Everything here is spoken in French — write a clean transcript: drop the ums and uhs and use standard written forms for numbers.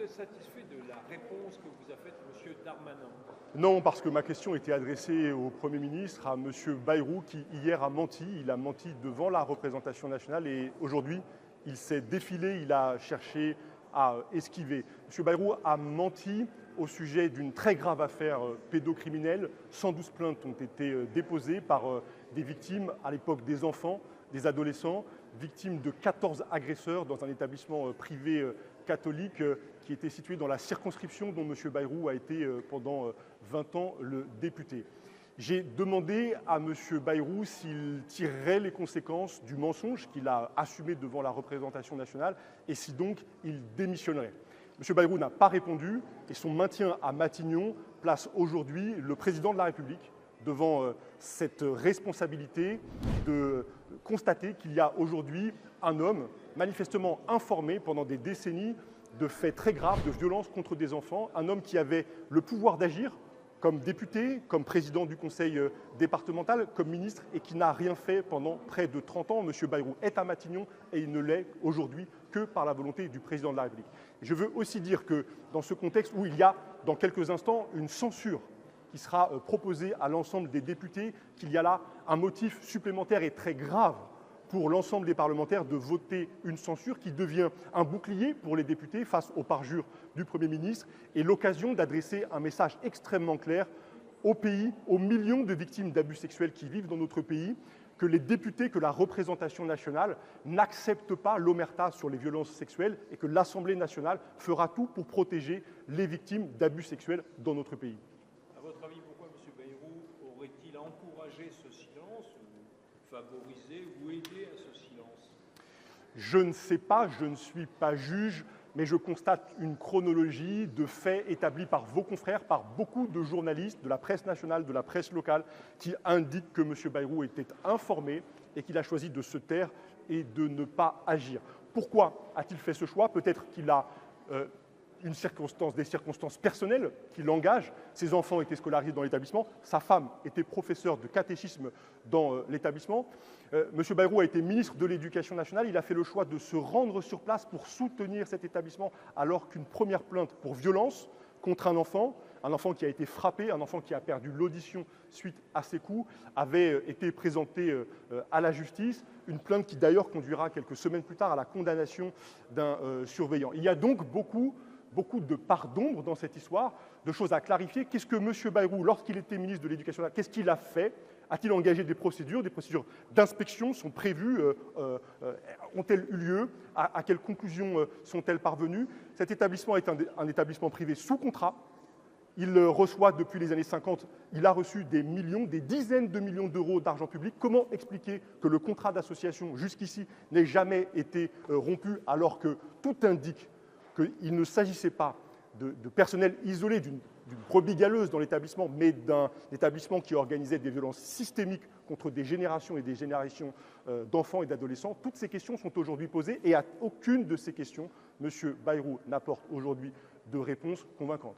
vous êtes satisfait de la réponse que vous a faite M. Darmanin? Non, parce que ma question était adressée au Premier ministre, à M. Bayrou, qui hier a menti. Il a menti devant la représentation nationale et aujourd'hui, il s'est défilé, il a cherché à esquiver. M. Bayrou a menti au sujet d'une très grave affaire pédocriminelle. 112 plaintes ont été déposées par des victimes, à l'époque des enfants, des adolescents, victimes de 14 agresseurs dans un établissement privé catholique qui était situé dans la circonscription dont M. Bayrou a été pendant 20 ans le député. J'ai demandé à M. Bayrou s'il tirerait les conséquences du mensonge qu'il a assumé devant la représentation nationale et si donc il démissionnerait. M. Bayrou n'a pas répondu et son maintien à Matignon place aujourd'hui le président de la République devant cette responsabilité de constater qu'il y a aujourd'hui un homme manifestement informé pendant des décennies de faits très graves, de violences contre des enfants, un homme qui avait le pouvoir d'agir comme député, comme président du conseil départemental, comme ministre, et qui n'a rien fait pendant près de 30 ans. M. Bayrou est à Matignon et il ne l'est aujourd'hui que par la volonté du président de la République. Et je veux aussi dire que dans ce contexte où il y a, dans quelques instants, une censure qui sera proposée à l'ensemble des députés, qu'il y a là un motif supplémentaire et très grave pour l'ensemble des parlementaires de voter une censure qui devient un bouclier pour les députés face au parjure du Premier ministre et l'occasion d'adresser un message extrêmement clair au pays, aux millions de victimes d'abus sexuels qui vivent dans notre pays, que les députés, que la représentation nationale n'acceptent pas l'omerta sur les violences sexuelles et que l'Assemblée nationale fera tout pour protéger les victimes d'abus sexuels dans notre pays. À votre avis, pourquoi M. Bayrou aurait-il encouragé ce silence ou favorisé ou aidé à ce silence? Je ne sais pas, je ne suis pas juge, mais je constate une chronologie de faits établis par vos confrères, par beaucoup de journalistes de la presse nationale, de la presse locale, qui indiquent que M. Bayrou était informé et qu'il a choisi de se taire et de ne pas agir. Pourquoi a-t-il fait ce choix? Peut-être qu'il a des circonstances personnelles qui l'engagent. Ses enfants étaient scolarisés dans l'établissement, sa femme était professeure de catéchisme dans l'établissement. M. Bayrou a été ministre de l'Éducation nationale, il a fait le choix de se rendre sur place pour soutenir cet établissement alors qu'une première plainte pour violence contre un enfant qui a été frappé, un enfant qui a perdu l'audition suite à ses coups, avait été présentée à la justice, une plainte qui d'ailleurs conduira quelques semaines plus tard à la condamnation d'un surveillant. Il y a donc beaucoup de parts d'ombre dans cette histoire, de choses à clarifier. Qu'est-ce que M. Bayrou, lorsqu'il était ministre de l'Éducation nationale, qu'est-ce qu'il a fait? A-t-il engagé des procédures d'inspection sont prévues? Ont-elles eu lieu? À quelles conclusions sont-elles parvenues? Cet établissement est un établissement privé sous contrat. Il reçoit depuis les années 50, il a reçu des millions, des dizaines de millions d'euros d'argent public. Comment expliquer que le contrat d'association jusqu'ici n'ait jamais été rompu alors que tout indique qu'il ne s'agissait pas de personnel isolé, d'une brebis galeuse dans l'établissement, mais d'un établissement qui organisait des violences systémiques contre des générations et des générations d'enfants et d'adolescents? Toutes ces questions sont aujourd'hui posées et à aucune de ces questions, M. Bayrou n'apporte aujourd'hui de réponse convaincante.